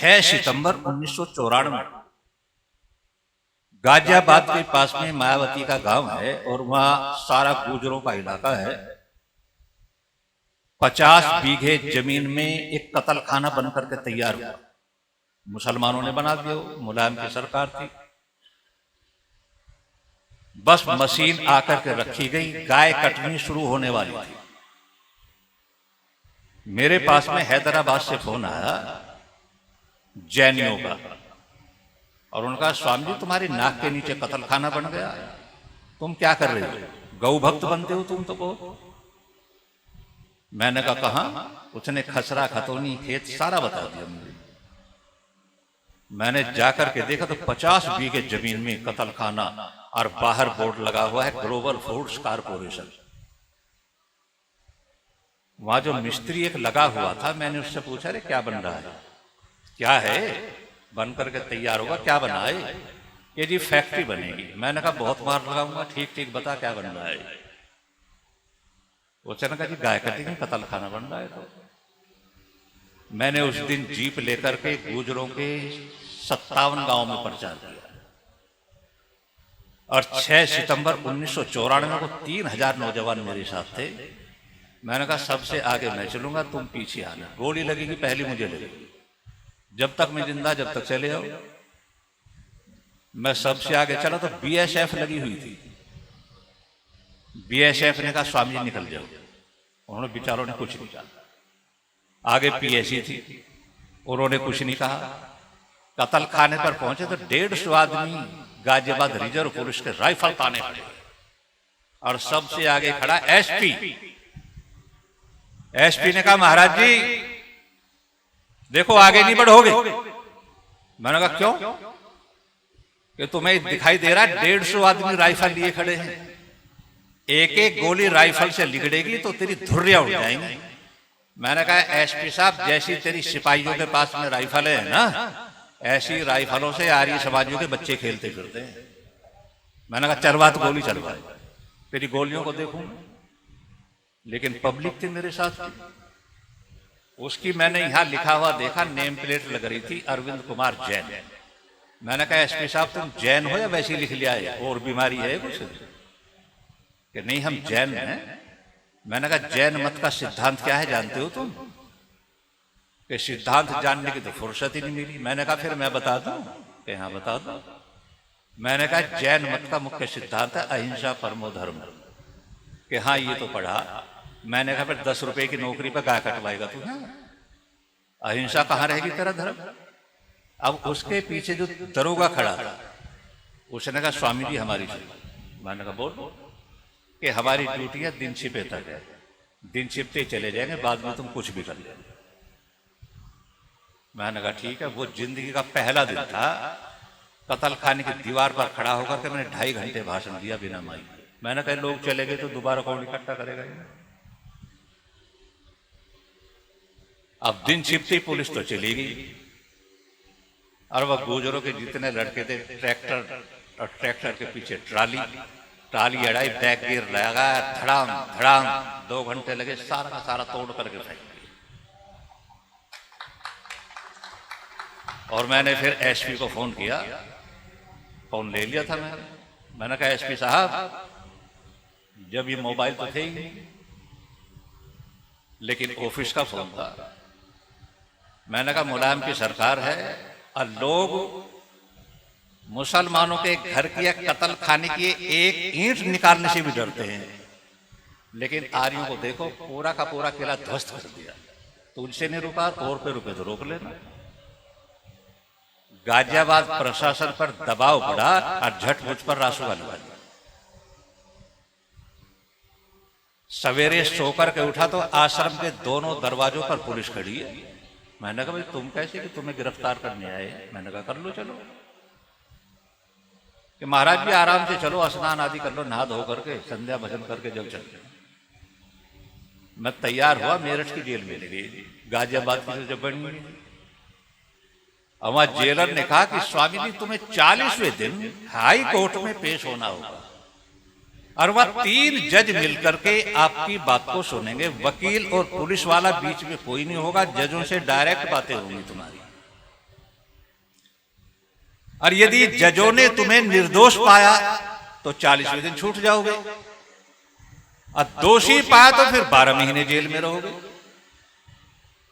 6 सितंबर 1994 गाजियाबाद के पास में मायावती का गांव है और वहां सारा गुजरों का इलाका है। 50 बीघे जमीन में एक कत्ल खाना बनकर के तैयार हुआ। मुसलमानों ने बना दिया, मुलायम की सरकार थी। बस मशीन आकर के रखी गई, गाय कटनी शुरू होने वाली थी। मेरे पास में हैदराबाद से फोन आया जैनियों का, और उनका स्वामी जी तुम्हारी नाक के नीचे कत्ल खाना बन गया, तुम क्या कर रहे हो, गौ भक्त बनते हो तुम तो बहुत। मैंने कहा उसने खसरा खतौनी खेत सारा बता दिया मुझे। मैंने जाकर के देखा तो 50 बीघे जमीन में कत्ल खाना, और बाहर बोर्ड लगा हुआ है ग्लोबल फूड्स कारपोरेशन। वहां जो मिस्त्री एक लगा हुआ था, मैंने उससे पूछा अरे क्या बन रहा है, क्या है, बन करके तैयार होगा, क्या बना है? ये जी फैक्ट्री बनेगी। मैंने कहा बहुत मार लगाऊंगा, ठीक ठीक बता क्या बन रहा है। उसने कहा जी गाय कटेगी, कत्ल खाना बन रहा है। तो मैंने उस दिन जीप लेकर के गुजरों के 57 गांव में प्रचार किया, और 6 सितंबर 1994 को 3000 नौजवान मेरे साथ थे। मैंने कहा सबसे आगे मैं चलूंगा, तुम पीछे आना, गोली लगेगी पहली मुझे लगेगी, जब तक मैं जिंदा जब तक चले आओ। मैं सबसे आगे चला तो बीएसएफ लगी हुई थी। बीएसएफ ने कहा स्वामी जी निकल जाओ, उन्होंने बेचारों ने कुछ नहीं कहा। आगे पीएसी थी, उन्होंने कुछ नहीं कहा। कत्ल खाने पर पहुंचे तो 150 आदमी गाजियाबाद रिजर्व पुलिस के राइफल ताने खड़े, और सबसे आगे खड़ा एसपी। एसपी ने कहा महाराज जी देखो आगे नहीं बढ़ोगे। मैंने कहा क्यों? कि तुम्हें दिखाई दे रहा है 150 आदमी राइफल लिए खड़े हैं, एक एक गोली राइफल से लिगड़ेगी तो तेरी धुर्रियां उड़ जाएंगी। मैंने कहा एसपी साहब जैसी तेरी सिपाहियों के पास में राइफल है ना, ऐसी राइफलों से आर्य समाजियों के बच्चे खेलते फिरते हैं। मैंने कहा चलवा तो गोली चलवा, तेरी गोलियों को देखूं। लेकिन पब्लिक थी मेरे साथ, उसकी मैंने यहां लिखा हुआ देखा, नेम प्लेट लग रही थी अरविंद कुमार जैन। मैंने कहा एसपी साहब तुम जैन हो या वैसे लिख लिया है, और बीमारी है कुछ? कि नहीं हम जैन हैं। मैंने कहा जैन मत का सिद्धांत क्या है जानते हो तुम? कि सिद्धांत जानने की तो फुर्सत ही नहीं मिली। मैंने कहा फिर मैं बता दूं? कि हाँ बता दो। मैंने कहा जैन मत का मुख्य सिद्धांत है अहिंसा परमो धर्म। कि हाँ ये तो पढ़ा। मैंने कहा फिर 10 रुपए की नौकरी पर गाय कटवाएगा तू? अहिंसा कहाँ रहेगी तेरा धर्म? अब उसके पीछे जो दरोगा खड़ा था उसने कहा स्वामी जी हमारी ड्यूटी। मैंने कहा बोल। कि हमारी ड्यूटी है दिन छिपे तक है, दिन छिपते चले जाएंगे, बाद में तुम कुछ भी कर ले। मैंने कहा ठीक है। वो जिंदगी का पहला दिन था, कत्ल खाने की दीवार पर खड़ा होकर के मैंने 2.5 घंटे भाषण दिया बिना माइक। मैंने कहा लोग चले गए तो दोबारा कौन इकट्ठा करेगा? अब दिन छिपती पुलिस तो चली गई, और वह गुजरों के जितने लड़के थे ट्रैक्टर, और ट्रैक्टर के पीछे ट्राली अड़ाई, बैक गियर लगा, धड़ाम धड़ाम 2 घंटे लगे, सारा का सारा तोड़ करके फेंक दिया। और मैंने फिर एसपी को फोन किया, फोन ले लिया था मैंने कहा एसपी साहब जब ये मोबाइल तो थे ही नहीं, लेकिन ऑफिस का फोन था। मैंने कहा मुलायम की सरकार है और लोग मुसलमानों के घर की या कत्ल खाने की एक ईंट निकालने से भी डरते हैं, लेकिन आर्यों को देखो पूरा का पूरा किला ध्वस्त कर दिया। तो उनसे नहीं रुका, और पे रुके तो रोक लेना। गाजियाबाद प्रशासन पर दबाव बढ़ा और झट मुझ पर रासुका लगा दिया। सवेरे सोकर के उठा तो आश्रम के दोनों दरवाजों पर पुलिस खड़ी है। मैंने कहा भाई तुम कैसे कि तुम्हें गिरफ्तार करने आए? मैंने कहा कर लो चलो। कि महाराज जी आराम से चलो, स्नान आदि कर लो, नहा धो करके संध्या भजन करके जब चलते। मैं तैयार हुआ, मेरठ की जेल में ले गई, गाजियाबाद की जब बनी। वहां जेलर ने कहा कि स्वामी जी तुम्हें 40वें दिन हाई कोर्ट में पेश होना होगा, और वह 3 जज मिलकर के आपकी बात को सुनेंगे। वकील और पुलिस वाला बीच में कोई नहीं होगा, जजों से डायरेक्ट बातें होंगी तुम्हारी। और यदि जजों ने तुम्हें निर्दोष पाया तो 40वें दिन छूट जाओगे, और दोषी पाया तो फिर 12 महीने जेल में रहोगे।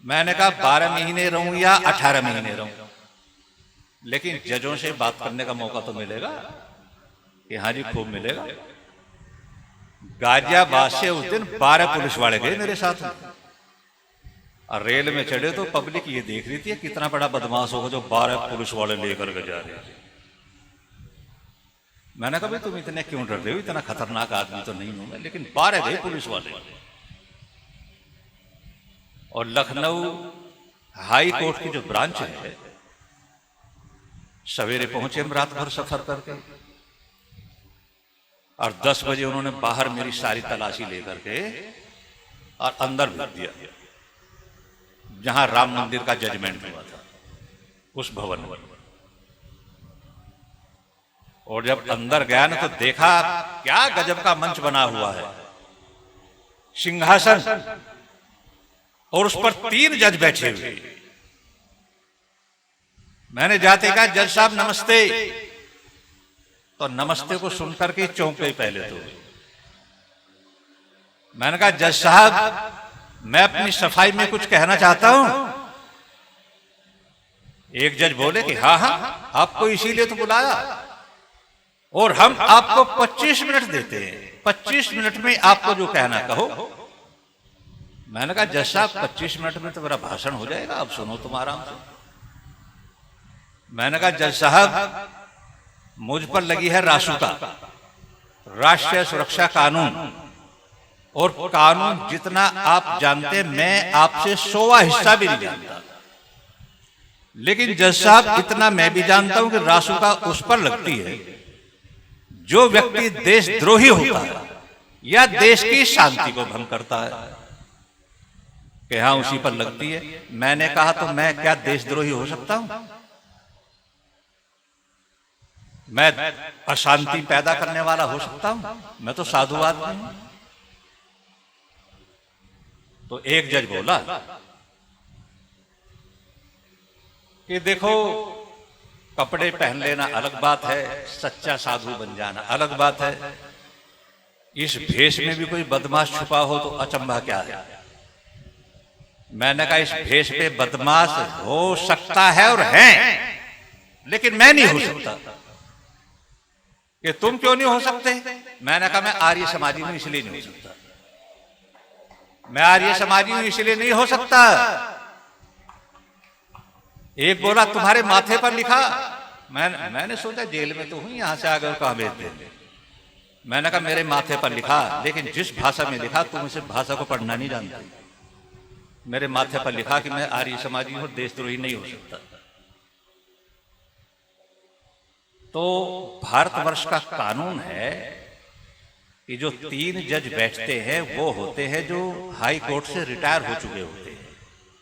मैंने कहा 12 महीने रहूं या 18 महीने रहूं, लेकिन जजों से बात करने का मौका तो मिलेगा कि हाँ जी खूब मिलेगा। गाजियाबाद से उस दिन 12 पुलिस वाले गए मेरे साथ, और रेल में चढ़े तो पब्लिक ये देख रही थी कितना बड़ा बदमाश होगा जो 12 पुलिस वाले लेकर के जा रहे हैं। मैंने कहा भाई तुम इतने क्यों डरते हो, इतना खतरनाक आदमी तो नहीं हूं मैं, लेकिन 12 गए पुलिस वाले। और लखनऊ हाई कोर्ट की जो ब्रांच है, सवेरे पहुंचे हम रात भर सफर करके, और 10 बजे उन्होंने बाहर मेरी सारी तलाशी लेकर के और अंदर भेज दिया, जहां राम मंदिर का जजमेंट हुआ था उस भवन में। और जब अंदर गया ना तो देखा क्या गजब का मंच बना हुआ है, सिंहासन, और उस पर 3 जज बैठे हुए। मैंने जाते कहा जज साहब नमस्ते, तो नमस्ते को सुनकर के चौंक गई पहले तो। मैंने कहा जज साहब मैं अपनी सफाई में कुछ कहना चाहता हूं। एक जज बोले कि हाँ हाँ आपको इसीलिए तो बुलाया, और हम आपको 25 मिनट देते हैं, 25 मिनट में आपको जो कहना कहो। मैंने कहा जज साहब 25 मिनट में तो मेरा भाषण हो जाएगा, आप सुनो तुम आराम से। मैंने कहा जज साहब मुझ पर लगी है रासुका, राष्ट्रीय सुरक्षा कानून, और कानून जितना आप जानते मैं आपसे 100वां हिस्सा भी नहीं जानता, लेकिन जज साहब इतना मैं भी जानता हूं कि रासुका उस पर लगती है जो व्यक्ति देशद्रोही होता है या देश की शांति को भंग करता है। कि हाँ उसी पर लगती है। मैंने कहा तो मैं क्या देशद्रोही हो सकता हूं? मैं अशांति पैदा करने वाला हो सकता हूं? मैं तो साधु आदमी हूं। तो एक जज बोला कि देखो कपड़े पहन लेना अलग बात है, सच्चा साधु बन जाना अलग बात है। इस भेष में भी कोई बदमाश छुपा हो तो अचंभा क्या है। मैंने कहा इस भेष पे बदमाश हो सकता है और हैं, लेकिन मैं नहीं हो सकता। कि तुम क्यों नहीं हो सकते? मैंने कहा मैं आर्य समाजी हूं इसलिए नहीं हो सकता। मैं आर्य समाजी हूं इसलिए नहीं हो सकता। एक बोला तुम्हारे माथे पर लिखा। मैंने सोचा जेल में तो हूं, यहां से आगे कहां भेजते। मैंने कहा मेरे माथे पर लिखा, लेकिन जिस भाषा में लिखा तुम इस भाषा को पढ़ना नहीं जानते। मेरे माथे पर लिखा कि मैं आर्य समाजी हूं, देशद्रोही नहीं हो सकता। तो भारतवर्ष का कानून है कि जो 3 जज बैठते हैं वो होते हैं जो हाई कोर्ट से रिटायर हो चुके होते हैं,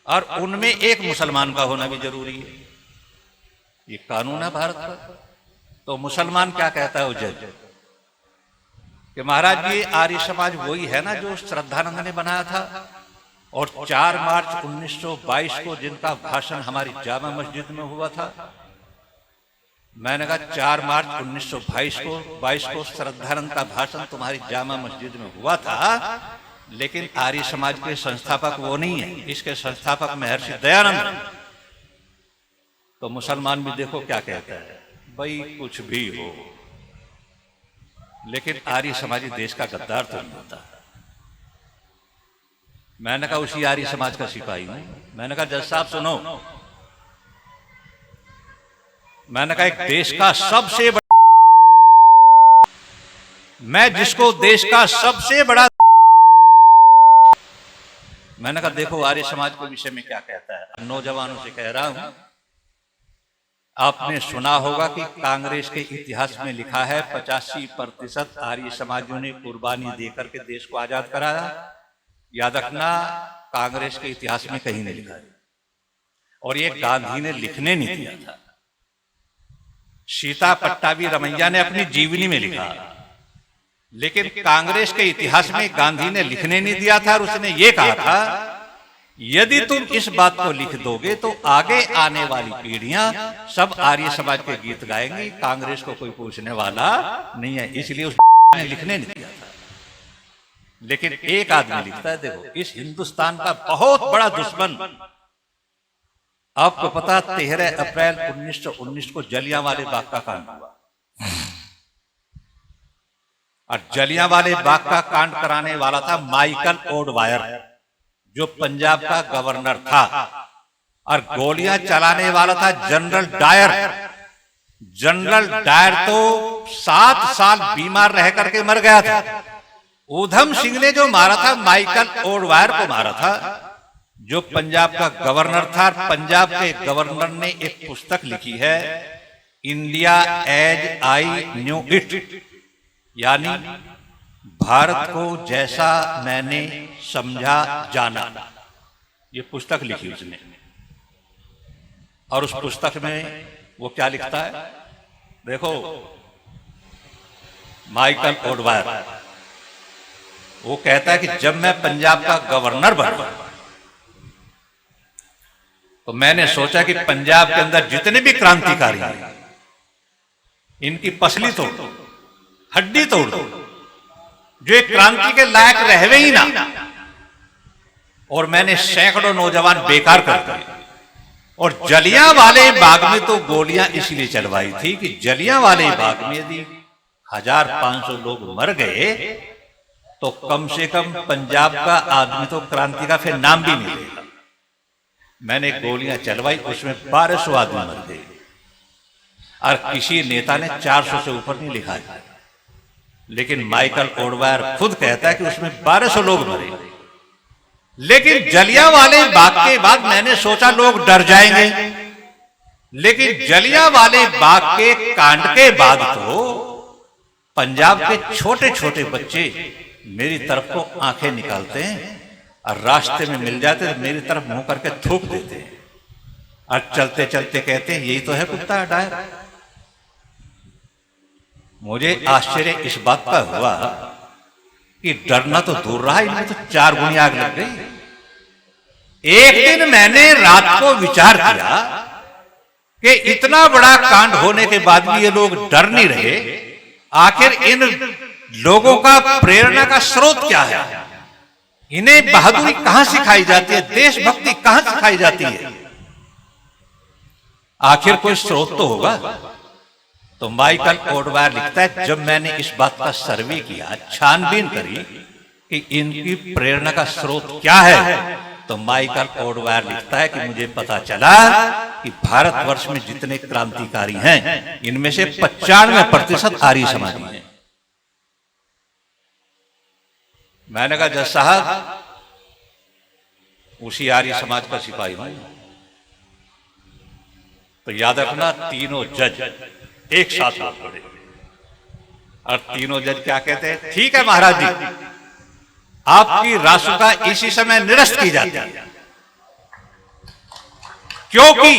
और उनमें एक मुसलमान का होना भी जरूरी है। ये कानून है भारत का। तो मुसलमान क्या कहता है वो जज कि महाराज ये आर्य समाज वही है ना जो श्रद्धानंद ने बनाया था, और 4 मार्च 1922 को जिनका भाषण हमारी जामा मस्जिद में हुआ था। मैंने कहा 4 मार्च 1922 को श्रद्धानंद का भाषण तुम्हारी जामा मस्जिद में हुआ था, लेकिन आर्य समाज के संस्थापक वो नहीं है, इसके संस्थापक महर्षि दयानंद। तो मुसलमान भी देखो क्या कहता है, भाई कुछ भी हो लेकिन आर्य समाजी देश का गद्दार तो नहीं होता। मैंने कहा उसी आर्य समाज का सिपाही हूं। मैंने कहा जज साहब सुनो, मैंने कहा एक देश का सबसे बड़ा, मैं जिसको देश का सबसे बड़ा, मैंने कहा देखो आर्य समाज के विषय में क्या कहता है। नौजवानों से कह रहा हूं, आपने सुना होगा कि कांग्रेस के इतिहास में लिखा है 85% आर्य समाजियों ने कुर्बानी देकर के देश को आजाद कराया। याद रखना कांग्रेस के इतिहास में कहीं नहीं लिखा है, और ये गांधी ने लिखने नहीं दिया था। सीता पट्टाभी रमैया ने अपनी जीवनी में लिखा, लेकिन कांग्रेस के इतिहास में गांधी ने लिखने नहीं दिया था। और उसने ये कहा था यदि तुम इस बात को लिख दोगे तो आगे आने वाली पीढ़ियां सब आर्य समाज के गीत गाएंगी, कांग्रेस को कोई पूछने वाला नहीं है। इसलिए उस ने लिखने नहीं दिया था। लेकिन एक आदमी लिखता है, देखो इस हिंदुस्तान का बहुत बड़ा दुश्मन, आपको पता 13 अप्रैल 1919 को जलियांवाले बाग का कांड हुआ, और जलियांवाले बाग का कांड कराने वाला था माइकल ओडवायर, जो पंजाब का गवर्नर था, और गोलियां चलाने वाला था जनरल डायर। जनरल डायर तो 7 साल बीमार रह करके मर गया था। ऊधम सिंह ने जो मारा था माइकल ओडवायर को मारा था, जो पंजाब का गवर्नर था। पंजाब के गवर्नर ने एक पुस्तक लिखी है, India as I knew it, यानी भारत को जैसा मैंने समझा जाना, ये पुस्तक लिखी उसने। और उस पुस्तक में वो क्या लिखता है, देखो माइकल ओडवायर वो कहता है कि जब मैं पंजाब का गवर्नर बना तो मैंने सोचा कि पंजाब के अंदर जितने भी क्रांतिकारी हैं इनकी पसली तोड़ दो, हड्डी तोड़ दो, जो एक क्रांति के लायक रहवे ही ना। और मैंने सैकड़ों नौजवान बेकार कर दिए। और जलियांवाले बाग में तो गोलियां इसलिए चलवाई थी कि जलियांवाले बाग में यदि 1500 लोग मर गए तो कम से कम पंजाब का आदमी तो क्रांति का फिर नाम भी नहीं लेगा। मैंने गोलियां चलवाई, उसमें 1200 आदमी मर गए, और किसी नेता ने 400 से ऊपर नहीं लिखा है। लेकिन माइकल ओडवायर खुद कहता है कि उसमें 1200 लोग मरे। लेकिन जलियांवाले बाग के बाद मैंने सोचा लोग डर जाएंगे, लेकिन जलियांवाले बाग के कांड के बाद तो पंजाब के छोटे छोटे बच्चे मेरी तरफ को आंखें निकालते हैं, और रास्ते में मिल जाते तो मेरी तरफ मुंह करके थूक देते हैं, और चलते चलते कहते हैं यही तो है कुत्ता डायर। मुझे आश्चर्य इस बात का हुआ कि डरना तो दूर रहा, इनमें तो 4 गुनी आग लग गई। एक दिन मैंने रात को विचार किया कि इतना बड़ा कांड होने के बाद भी ये लोग डर नहीं रहे, आखिर इन लोगों का प्रेरणा का स्रोत क्या है? इन्हें बहादुरी कहां सिखाई जाती है, देशभक्ति कहां सिखाई जाती है? आखिर कोई स्रोत तो होगा। तो माइकल ओडवायर लिखता है, जब मैंने इस बात का सर्वे किया, छानबीन करी कि इनकी प्रेरणा का स्रोत क्या है, तो माइकल ओडवायर लिखता है कि मुझे पता चला कि भारतवर्ष में जितने क्रांतिकारी हैं इनमें से 95% आर्य समाजी हैं। मैंने कहा जज साहब उसी आर्य समाज का सिपाही हूं, तो याद रखना तीनों जज एक साथ हाथ पड़े, और तीनों जज क्या कहते हैं, ठीक है महाराज जी, आपकी रासुका इसी समय निरस्त की जाती है। क्योंकि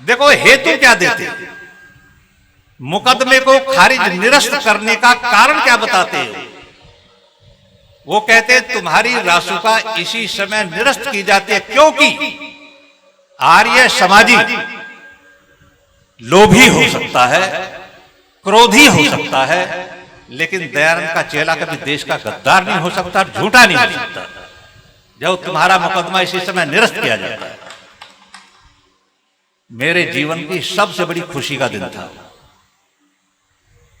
देखो हेतु क्या देते, मुकदमे को खारिज निरस्त करने का कारण क्या बताते हो? वो कहते हैं तुम्हारी रासुका इसी समय निरस्त की जाती है क्योंकि आर्य समाजी लोभी हो सकता है, क्रोधी हो सकता है, लेकिन दयानंद का चेला कभी देश का गद्दार नहीं हो सकता, झूठा नहीं हो सकता। जब तुम्हारा मुकदमा इसी समय निरस्त किया जाता है। मेरे जीवन की सबसे बड़ी खुशी का दिन था।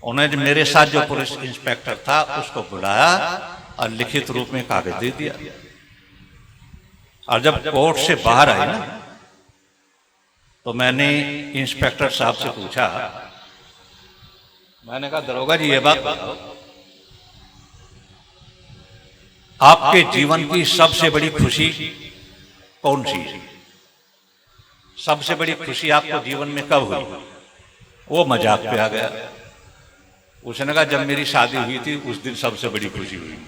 उन्होंने मेरे साथ जो पुलिस इंस्पेक्टर था उसको बुलाया और लिखित रूप में कागज दे दिया। और जब कोर्ट से बाहर आए ना, तो मैंने इंस्पेक्टर साहब से पूछा, मैंने कहा दरोगा जी ये बात बताओ, आपके जीवन की सबसे बड़ी खुशी कौन सी है? सबसे बड़ी खुशी आपको जीवन में कब हुई? वो मजाक पे आ गया। उसने कहा जब मेरी शादी हुई थी उस दिन सबसे बड़ी खुशी हुई।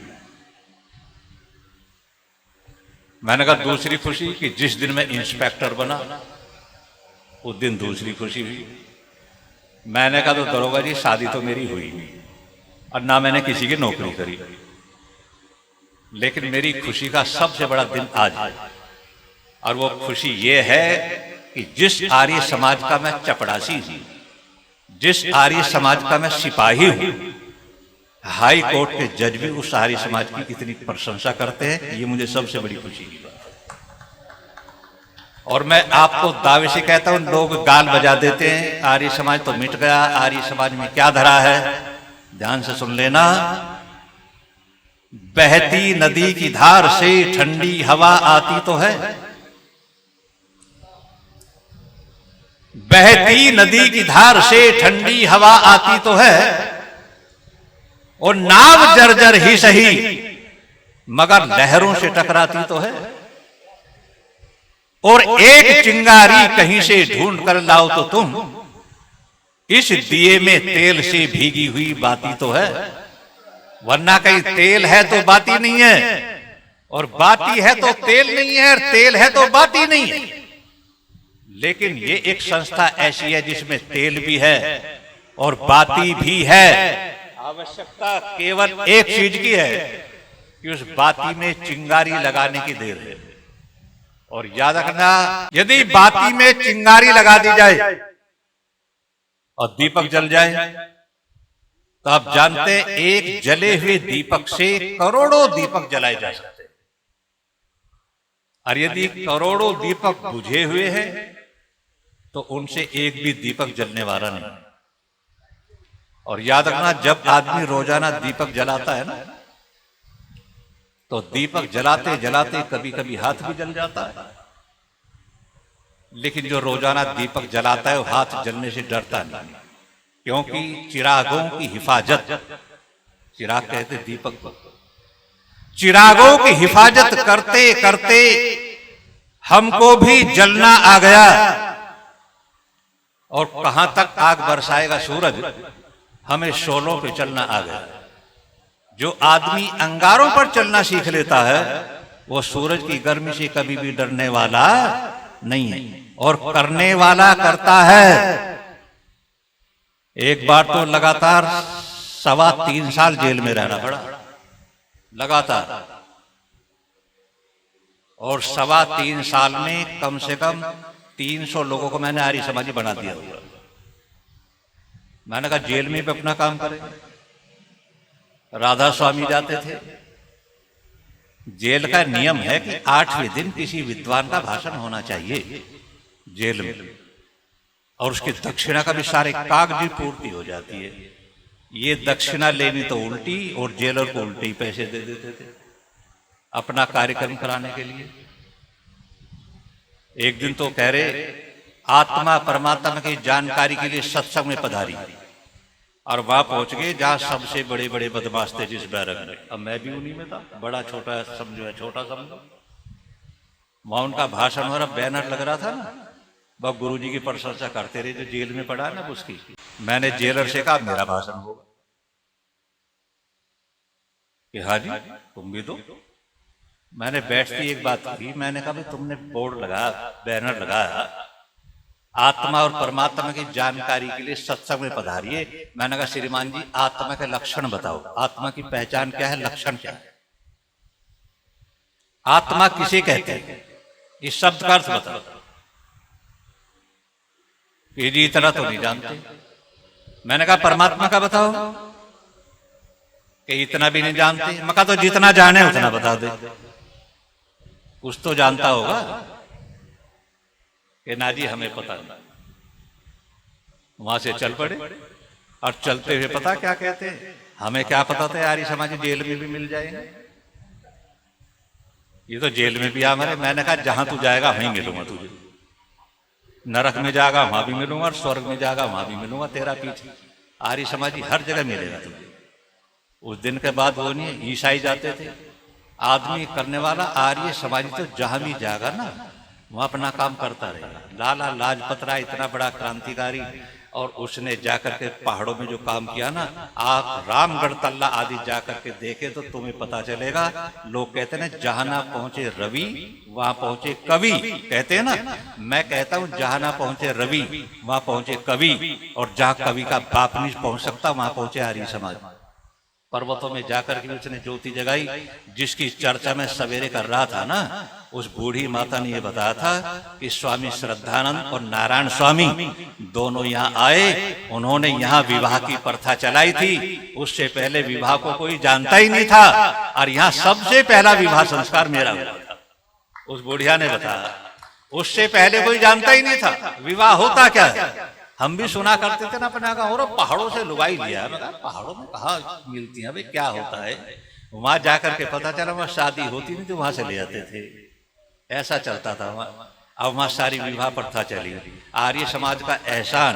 मैंने कहा दूसरी खुशी कि जिस दिन मैं इंस्पेक्टर बना उस दिन दूसरी खुशी हुई। मैंने कहा तो दरोगा जी शादी तो मेरी हुई और ना मैंने किसी की नौकरी करी, लेकिन मेरी खुशी का सबसे बड़ा दिन आज है और वो खुशी ये है कि जिस आर्य समाज का मैं चपड़ासी हूं, जिस आर्य समाज का मैं सिपाही हूं, हाई कोर्ट के जज भी उस आर्य समाज की इतनी प्रशंसा करते हैं, ये मुझे सबसे बड़ी खुशी की बात है। और मैं आपको दावे से कहता हूं, लोग गाल बजा देते हैं आर्य समाज तो मिट गया, आर्य समाज में क्या धरा है। ध्यान से सुन लेना, बहती नदी की धार से ठंडी हवा आती तो है, बहती नदी की धार से ठंडी हवा आती तो है, और नाव जर्जर ही सही मगर लहरों से टकराती तो है, और एक चिंगारी कहीं से ढूंढ कर लाओ तो तुम इस दिए में तेल से भीगी हुई बाती तो है। वरना कहीं तेल है तो बाती नहीं है, और बाती है तो तेल नहीं है, और तेल है तो बाती नहीं है। लेकिन ये एक संस्था ऐसी है जिसमें तेल भी है और बाती भी है। आवश्यकता केवल एक चीज की है कि उस बाती में चिंगारी लगाने की देर है। और याद रखना, यदि बाती में चिंगारी लगा दी जाए और दीपक जल जाए तो आप जानते हैं एक जले हुए दीपक से करोड़ों दीपक जलाए जा सकते हैं। और यदि करोड़ों दीपक बुझे हुए हैं तो उनसे एक भी दीपक जलने वाला नहीं। और याद रखना, जब आदमी रोजाना दीपक जलाता है ना, तो दीपक जलाते जलाते कभी कभी हाथ भी जल जाता है। लेकिन जो रोजाना दीपक जलाता है वो हाथ जलने से डरता नहीं, क्योंकि चिरागों की हिफाजत, चिराग कहते दीपक को, चिरागों की हिफाजत करते करते हमको भी जलना आ गया। और कहां तक आग बरसाएगा सूरज, हमें शोलों पे चलना आ गया। जो आदमी अंगारों पर चलना सीख लेता है वो सूरज की गर्मी से कभी भी डरने वाला नहीं है, और करने वाला करता है। एक बार तो लगातार 3.25 साल जेल में रहना पड़ा, लगातार। और 3.25 साल में कम से कम 300 लोगों को मैंने आर्य समाजी बना दिया। मैंने कहा जेल में भी अपना काम करें। राधा स्वामी जाते थे, जेल का नियम है कि 8वें दिन किसी विद्वान का भाषण होना चाहिए जेल में, और उसकी दक्षिणा का भी सारे कागजी पूर्ति हो जाती है। ये दक्षिणा लेनी तो उल्टी, और जेलर को उल्टे ही पैसे दे देते थे अपना कार्यक्रम कराने के लिए। एक दिन तो कह रहे आत्मा परमात्मा की जानकारी के लिए सत्संग में पधारी, और वहां पहुंच गए जहां सबसे बड़े बड़े बदमाश थे जिस बैरक में। अब मैं भी उन्हीं में था, बड़ा छोटा समझो है, छोटा समझो। वहां उनका भाषण हो रहा, बैनर लग रहा था ना, वह गुरु जी की प्रशंसा करते रहे जो जेल में पड़ा ना उसकी। मैंने जेलर से कहा मेरा भाषण होगा कि हाँ जी तुम भी दो। मैंने बैठती एक बात की, मैंने कहा भाई तुमने बोर्ड लगाया, बैनर लगाया, आत्मा और परमात्मा की जानकारी के लिए सत्संग में पधारिए। मैंने कहा श्रीमान जी आत्मा के लक्षण बताओ, आत्मा की पहचान क्या है, लक्षण क्या है, आत्मा किसे कहते हैं, इस शब्द का अर्थ बताओ। ये जी इतना तो नहीं जानते। मैंने कहा परमात्मा का बताओ, कि इतना भी नहीं जानते। मैं कहा तो जितना जाने उतना बता दे, कुछ तो जानता होगा। कि ना जी हमें पता नहीं। वहां से चल पड़े, और चलते हुए पता क्या कहते हैं, हमें क्या पता था आर्य समाजी जेल में भी मिल जाएंगे, ये तो जेल में भी आ मरे। मैंने कहा जहां तू जाएगा वहीं मिलूंगा तुझे, नरक में जाएगा वहां भी मिलूंगा, और स्वर्ग में जाएगा वहां भी मिलूंगा, तेरा पीछे आर्य समाजी हर जगह मिलेगा तुझे। उस दिन के बाद वो नहीं, ईसाई जाते थे, आदमी करने वाला आर्य समाजी तो जहां भी जाएगा ना वहां अपना काम करता रहेगा। लाला लाजपत राय इतना बड़ा क्रांतिकारी, और उसने जाकर के पहाड़ों में जो काम किया ना, आप रामगढ़ तल्ला आदि जाकर के देखे तो तुम्हें पता चलेगा। लोग कहते हैं जहां ना पहुंचे रवि वहां पहुंचे कवि, कहते हैं ना। मैं कहता हूं जहां ना पहुंचे रवि वहां पहुंचे कवि, और जहां कवि का बाप नहीं पहुंच सकता वहां पहुंचे आर्य समाज। पर्वतों में जाकर के उसने ज्योति जगाई, जिसकी चर्चा में सवेरे कर रहा था ना, उस बूढ़ी माता ने यह बताया था कि स्वामी श्रद्धानंद और नारायण स्वामी दोनों यहाँ आए, उन्होंने यहाँ विवाह की प्रथा चलाई थी। उससे पहले विवाह को कोई जानता ही नहीं था, और यहाँ सबसे पहला विवाह संस्कार मेरा हुआ था। उस बुढ़िया ने बताया, उससे पहले कोई जानता ही नहीं था विवाह होता क्या है। हम भी सुना करते थे ना अपने गाँव, और पहाड़ों से लुगाई लिया। पहाड़ों में कहाँ मिलती है भाई, क्या होता है। वहां जाकर के पता चला वहां शादी होती नहीं तो वहां से ले आते थे, ऐसा चलता था वहां। अब वहां सारी विवाह प्रथा चली। आर्य समाज का एहसान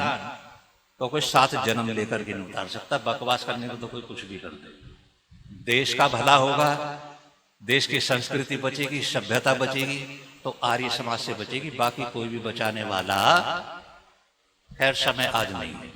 तो कोई 7 जन्म लेकर के नहीं उतार सकता। बकवास करने को तो कोई कुछ भी कर दे। देश का भला होगा, देश की संस्कृति बचेगी, सभ्यता बचेगी, तो आर्य समाज से बचेगी। बाकी कोई भी बचाने वाला खैर समय आज नहीं है।